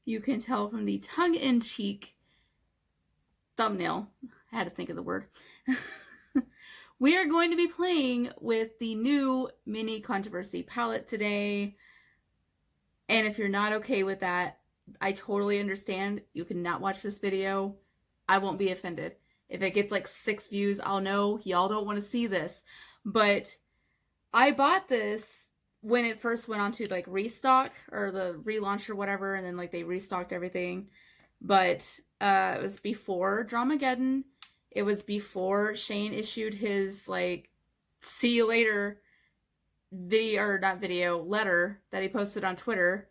you can tell from the tongue-in-cheek thumbnail, I had to think of the word, we are going to be playing with the new mini controversy palette today. And if you're not okay with that, I totally understand. You cannot watch this video. I won't be offended. If it gets like 6 views, I'll know y'all don't want to see this. But I bought this when it first went on to like restock or the relaunch or whatever, and then like they restocked everything. But it was before Dramageddon. It was before Shane issued his like see you later video, or not video, letter that he posted on Twitter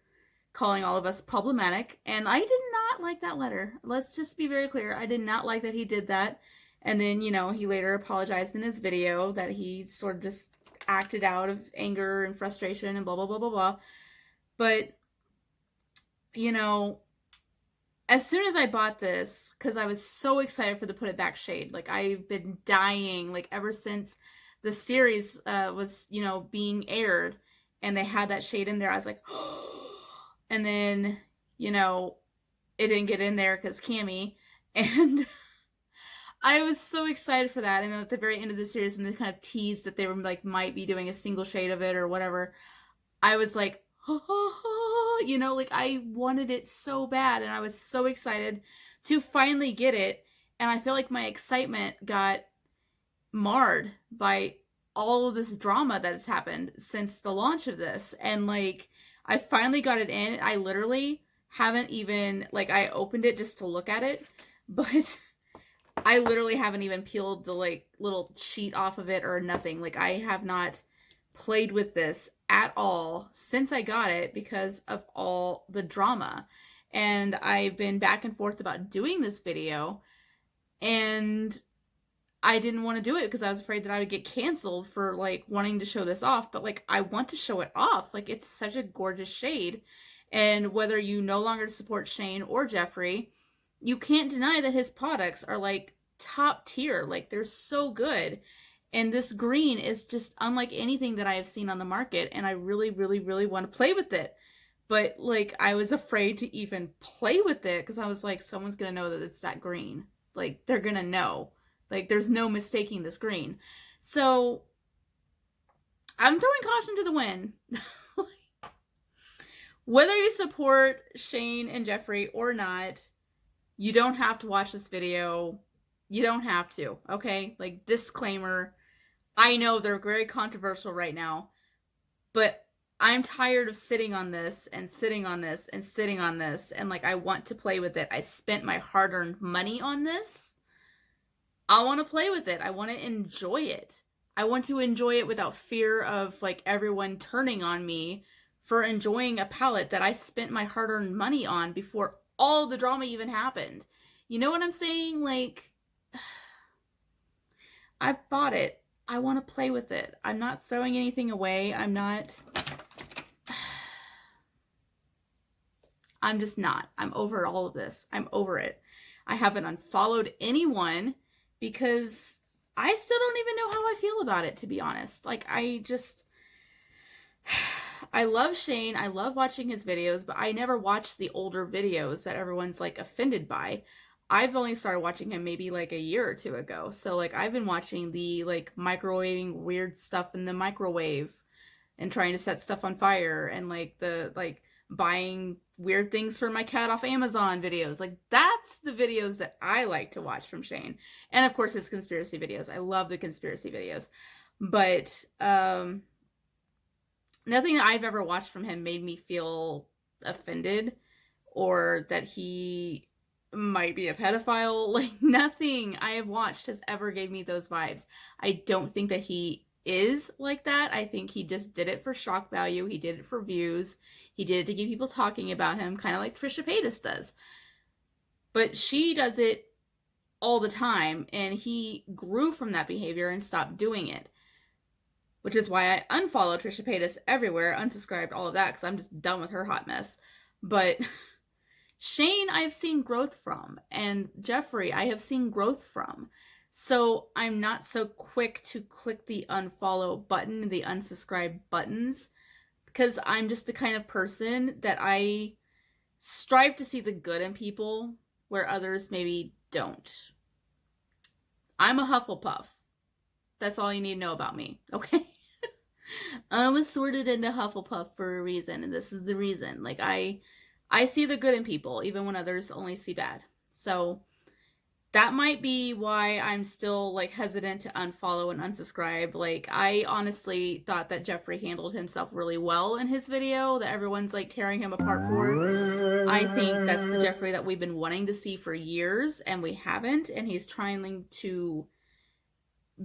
calling all of us problematic. And I did not like that letter. Let's just be very clear. I did not like that he did that. And then, you know, he later apologized in his video that he sort of just acted out of anger and frustration and blah, blah, blah, blah, blah. But, you know, as soon as I bought this, because I was so excited for the Put It Back shade, like I've been dying, like ever since the series was, you know, being aired and they had that shade in there, I was like, oh. And then, you know, it didn't get in there because Cammy, and I was so excited for that. And then at the very end of the series, when they kind of teased that they were like might be doing a single shade of it or whatever, I was like, you know, like I wanted it so bad, and I was so excited to finally get it. And I feel like my excitement got marred by all of this drama that has happened since the launch of this. And like, I finally got it in. I literally haven't even, like, I opened it just to look at it, but I literally haven't even peeled the like little sheet off of it or nothing. Like, I have not played with this at all since I got it because of all the drama. And I've been back and forth about doing this video, and I didn't want to do it because I was afraid that I would get canceled for like wanting to show this off. But like, I want to show it off. Like, it's such a gorgeous shade. And whether you no longer support Shane or Jeffree, you can't deny that his products are like top tier. Like, they're so good. And this green is just unlike anything that I have seen on the market. And I really, really, really want to play with it. But like, I was afraid to even play with it because I was like, someone's going to know that it's that green. Like, they're going to know. Like, there's no mistaking this green. So, I'm throwing caution to the wind. Whether you support Shane and Jeffree or not, you don't have to watch this video. You don't have to, okay? Like, disclaimer. I know they're very controversial right now, but I'm tired of sitting on this and sitting on this and sitting on this, and like, I want to play with it. I spent my hard-earned money on this. I want to play with it. I want to enjoy it. I want to enjoy it without fear of like everyone turning on me for enjoying a palette that I spent my hard-earned money on before all the drama even happened. You know what I'm saying? Like, I bought it. I want to play with it. I'm not throwing anything away. I'm just not. I'm over all of this. I'm over it. I haven't unfollowed anyone because I still don't even know how I feel about it, to be honest. Like, I love Shane. I love watching his videos, but I never watched the older videos that everyone's like offended by. I've only started watching him maybe like a year or two ago. So like, I've been watching the like microwaving weird stuff in the microwave and trying to set stuff on fire, and like the like buying weird things for my cat off Amazon videos. Like, that's the videos that I like to watch from Shane. And of course his conspiracy videos. I love the conspiracy videos. But nothing that I've ever watched from him made me feel offended or that he might be a pedophile. Like, nothing I have watched has ever gave me those vibes. I don't think that he is like that. I think he just did it for shock value. He did it for views. He did it to get people talking about him, kind of like Trisha Paytas does. But she does it all the time, and he grew from that behavior and stopped doing it. Which is why I unfollowed Trisha Paytas everywhere, unsubscribed, all of that, because I'm just done with her hot mess. But Shane, I've seen growth from, and Jeffree, I have seen growth from. So I'm not so quick to click the unfollow button, the unsubscribe buttons, because I'm just the kind of person that I strive to see the good in people where others maybe don't. I'm a Hufflepuff. That's all you need to know about me, okay? I'm assorted into Hufflepuff for a reason, and this is the reason. Like, I see the good in people, even when others only see bad. So that might be why I'm still, like, hesitant to unfollow and unsubscribe. Like, I honestly thought that Jeffrey handled himself really well in his video, that everyone's, like, tearing him apart for. I think that's the Jeffrey that we've been wanting to see for years, and we haven't, and he's trying to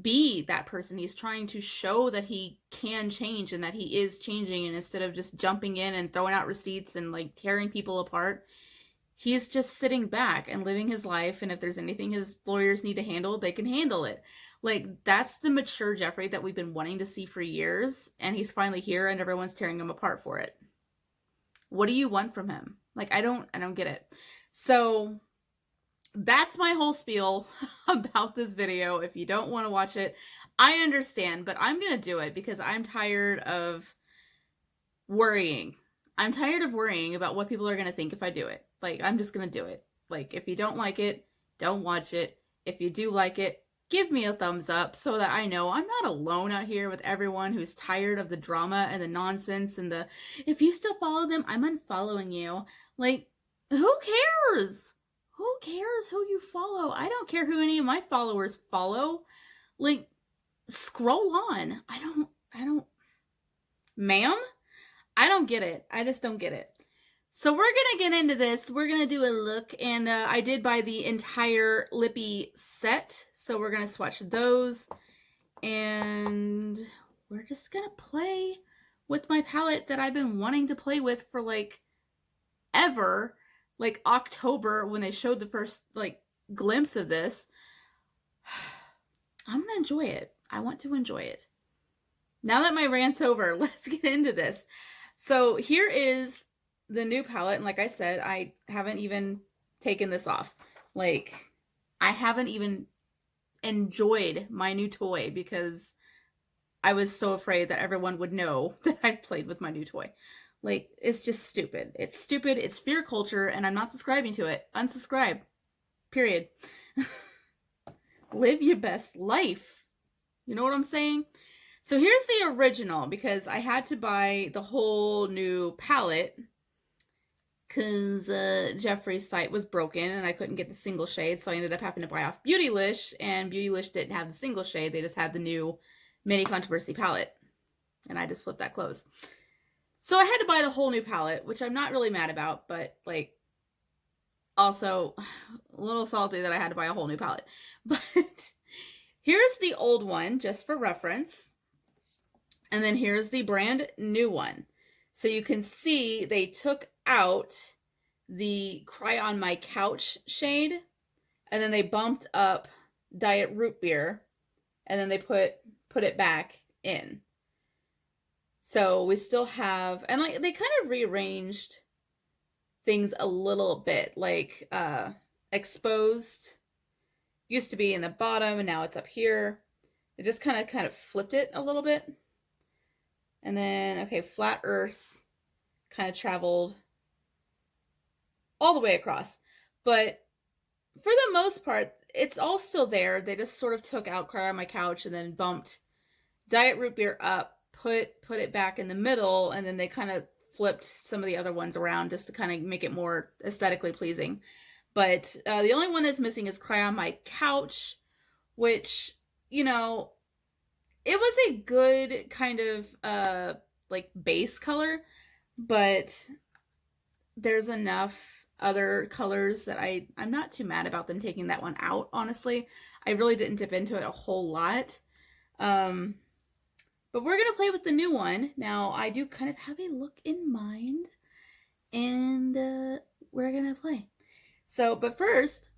be that person. He's trying to show that he can change and that he is changing, and instead of just jumping in and throwing out receipts and like tearing people apart, he's just sitting back and living his life, and if there's anything his lawyers need to handle, they can handle it. Like, that's the mature Jeffrey that we've been wanting to see for years, and he's finally here and everyone's tearing him apart for it. What do you want from him? Like, I don't get it. So that's my whole spiel about this video. If you don't want to watch it, I understand, but I'm going to do it because I'm tired of worrying. I'm tired of worrying about what people are going to think if I do it. Like, I'm just going to do it. Like, if you don't like it, don't watch it. If you do like it, give me a thumbs up so that I know I'm not alone out here with everyone who's tired of the drama and the nonsense and the, if you still follow them, I'm unfollowing you. Like, who cares? Who cares who you follow? I don't care who any of my followers follow. Like, scroll on. I don't, ma'am? I don't get it. I just don't get it. So we're going to get into this. We're going to do a look, and I did buy the entire Lippy set, so we're going to swatch those, and we're just going to play with my palette that I've been wanting to play with for, like, ever. Like, October, when they showed the first, like, glimpse of this. I'm going to enjoy it. I want to enjoy it. Now that my rant's over, let's get into this. So here is the new palette, and like I said, I haven't even taken this off. Like, I haven't even enjoyed my new toy because I was so afraid that everyone would know that I played with my new toy. Like, it's just stupid. It's stupid. It's fear culture, and I'm not subscribing to it. Unsubscribe. Period. Live your best life. You know what I'm saying? So here's the original, because I had to buy the whole new palette because Jeffrey's site was broken and I couldn't get the single shade, so I ended up having to buy off Beautylish, and Beautylish didn't have the single shade. They just had the new Mini Controversy palette, and I just flipped that close. So I had to buy the whole new palette, which I'm not really mad about, but, like, also a little salty that I had to buy a whole new palette. But here's the old one, just for reference. And then here's the brand new one. So you can see they took out the Cry on My Couch shade, and then they bumped up Diet Root Beer, and then they put it back in. So we still have, and like they kind of rearranged things a little bit. Like Exposed used to be in the bottom, and now it's up here. They just kind of flipped it a little bit. And then, okay, Flat Earth kind of traveled all the way across. But for the most part, it's all still there. They just sort of took out Cry on My Couch and then bumped Diet Root Beer up, put it back in the middle, and then they kind of flipped some of the other ones around just to kind of make it more aesthetically pleasing. But the only one that's missing is Cry on My Couch, which, you know, it was a good kind of like base color, but there's enough other colors that I'm not too mad about them taking that one out, honestly. I really didn't dip into it a whole lot. But we're going to play with the new one. Now, I do kind of have a look in mind, and we're going to play. So, but first,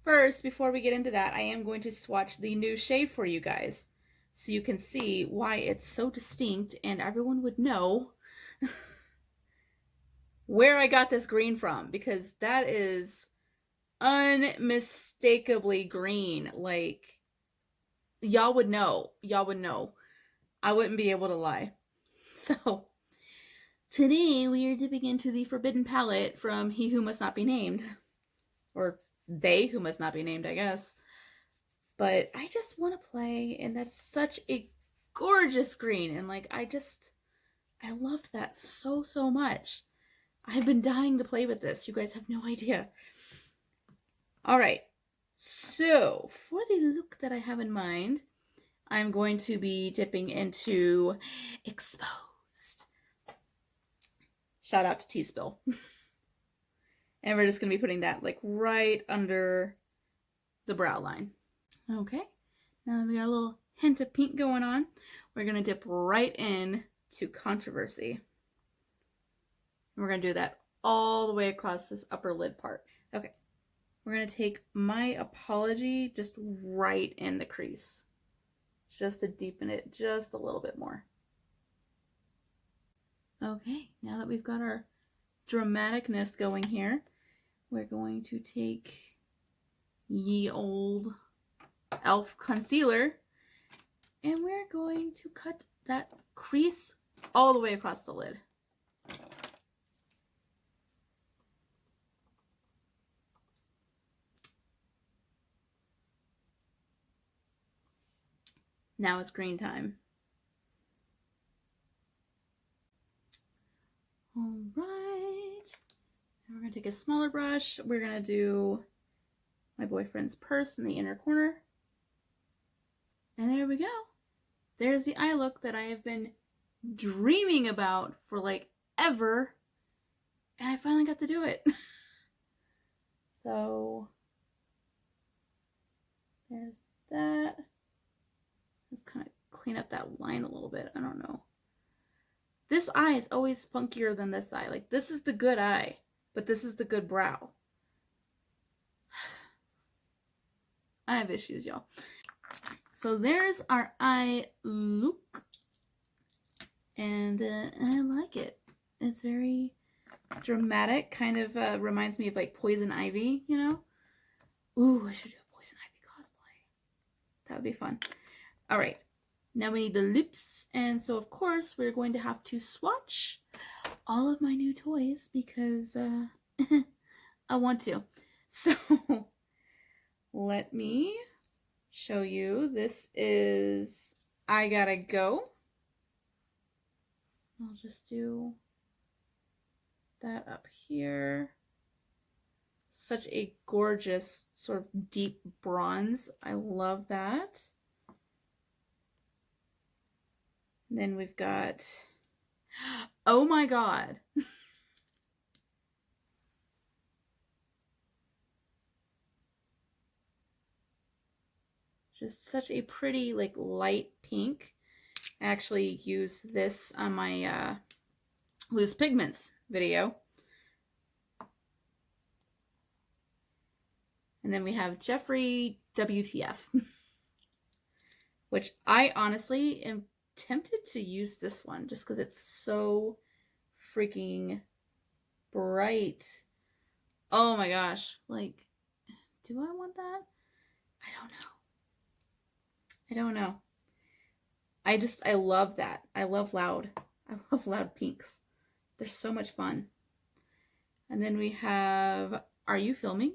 before we get into that, I am going to swatch the new shade for you guys, so you can see why it's so distinct and everyone would know where I got this green from, because that is unmistakably green. Like, y'all would know. Y'all would know. I wouldn't be able to lie. So, Today we are dipping into the Forbidden Palette from He Who Must Not Be Named. Or They Who Must Not Be Named, I guess. But I just want to play, and that's such a gorgeous green, and like I loved that so much. I've been dying to play with this. You guys have no idea. All right, so for the look that I have in mind, I'm going to be dipping into Exposed. Shout out to T-Spill. And we're just going to be putting that like right under the brow line. Okay, now we got a little hint of pink going on. We're going to dip right in to Controversy. And we're going to do that all the way across this upper lid part. Okay, we're going to take My Apology just right in the crease, just to deepen it just a little bit more. Okay, now that we've got our dramaticness going here, we're going to take Ye Old Elf Concealer, and we're going to cut that crease all the way across the lid. Now it's green time. All right. Now we're going to take a smaller brush. We're going to do My Boyfriend's Purse in the inner corner. And there we go. There's the eye look that I have been dreaming about for like ever. And I finally got to do it. So there's that. Let's kind of clean up that line a little bit. I don't know. This eye is always funkier than this eye. Like, this is the good eye, but this is the good brow. I have issues, y'all. So there's our eye look. And I like it. It's very dramatic. Kind of reminds me of like Poison Ivy, you know? Ooh, I should do a Poison Ivy cosplay. That would be fun. All right. Now we need the lips, and so of course we're going to have to swatch all of my new toys because I want to. So let me show you. This is I Gotta Go. I'll just do that up here. Such a gorgeous sort of deep bronze. I love that. And then we've got, oh my god. Just such a pretty, like, light pink. I actually use this on my Loose Pigments video. And then we have Jeffrey WTF. Which I honestly am tempted to use this one just because it's so freaking bright. Oh my gosh. Like, do I want that? I don't know. I love that. I love loud pinks. They're so much fun. And then we have Are You Filming?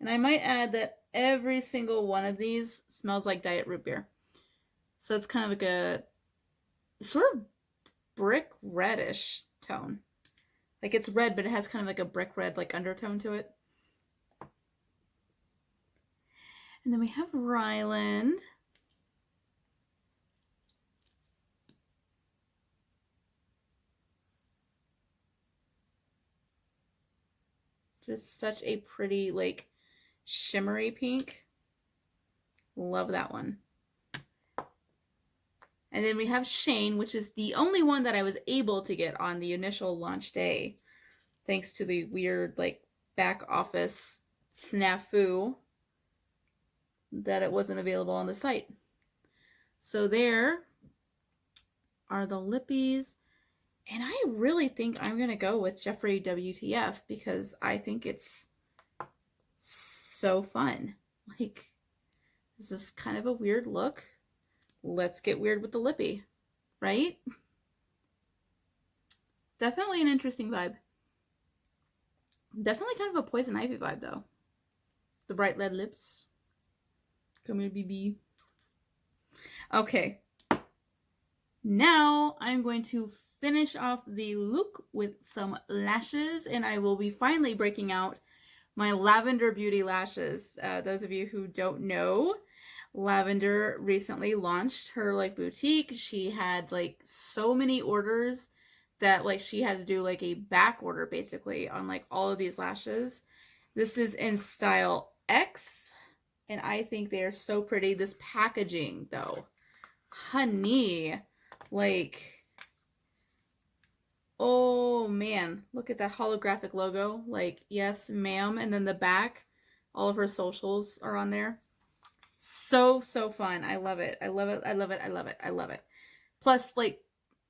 And I might add that every single one of these smells like Diet Root Beer. So it's kind of like a sort of brick reddish tone. Like it's red, but it has kind of like a brick red like undertone to it. And then we have Ryland. Just such a pretty like shimmery pink. Love that one. And then we have Shane, which is the only one that I was able to get on the initial launch day, thanks to the weird like back office snafu that it wasn't available on the site. So there are the lippies. And I really think I'm going to go with Jeffrey WTF because I think it's so fun. Like, This is kind of a weird look. Let's get weird with the lippy, right? Definitely an interesting vibe. Definitely kind of a Poison Ivy vibe, though. The bright red lips. Come here, BB. Okay. Now I'm going to finish off the look with some lashes, and I will be finally breaking out my Lavender Beauty lashes. Those of you who don't know, Lavender recently launched her like boutique. She had like so many orders that like she had to do like a back order basically on like all of these lashes. This is in style X, and I think they are so pretty. This packaging though, honey, like, oh man, look at that holographic logo. Like, yes, ma'am. And then the back, all of her socials are on there. So fun. I love it. I love it. I love it. I love it. I love it. Plus, like,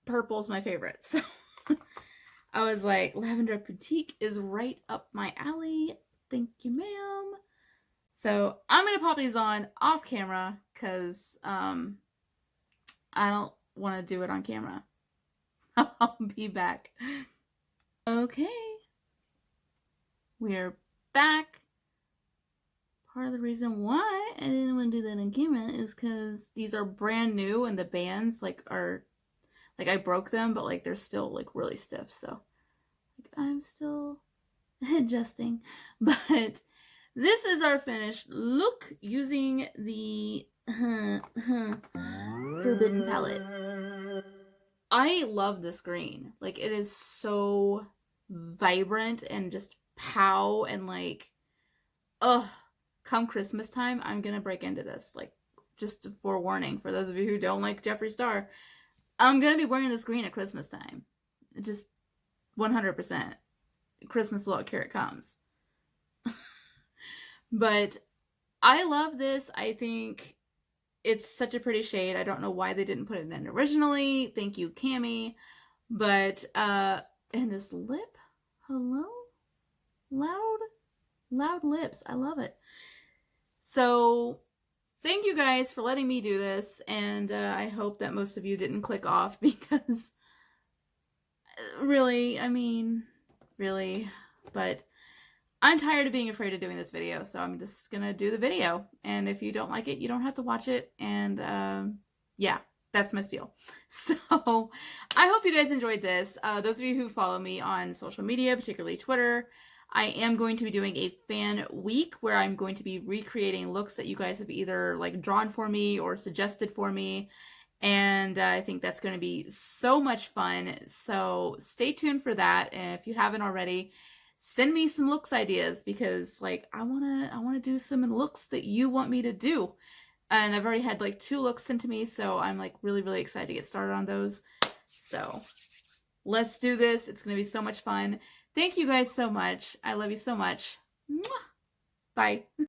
purple's my favorite. So I was like, Lavender Boutique is right up my alley. Thank you, ma'am. So I'm going to pop these on off camera because I don't want to do it on camera. I'll be back. Okay. We're back. Part of the reason why I didn't want to do that on camera is because these are brand new and the bands like are like I broke them, but like they're still like really stiff. So like I'm still adjusting. But this is our finished look using the Forbidden palette. I love this green. Like it is so vibrant and just pow and like, ugh. Come Christmas time, I'm gonna break into this. Like, just a forewarning for those of you who don't like Jeffree Star, I'm gonna be wearing this green at Christmas time. Just 100%. Christmas look, here it comes. But I love this. I think it's such a pretty shade. I don't know why they didn't put it in originally. Thank you, Cami. But, and this lip, hello? Loud lips. I love it. So thank you guys for letting me do this, and I hope that most of you didn't click off because really, but I'm tired of being afraid of doing this video, so I'm just gonna do the video, and if you don't like it, you don't have to watch it, and yeah, that's my spiel. So I hope you guys enjoyed this. Those of you who follow me on social media, particularly Twitter, I am going to be doing a fan week where I'm going to be recreating looks that you guys have either like drawn for me or suggested for me. And I think that's going to be so much fun. So stay tuned for that. And if you haven't already, send me some looks ideas because like I want to do some looks that you want me to do. And I've already had like 2 looks sent to me. So I'm like really excited to get started on those. So let's do this. It's going to be so much fun. Thank you guys so much. I love you so much. Mwah! Bye.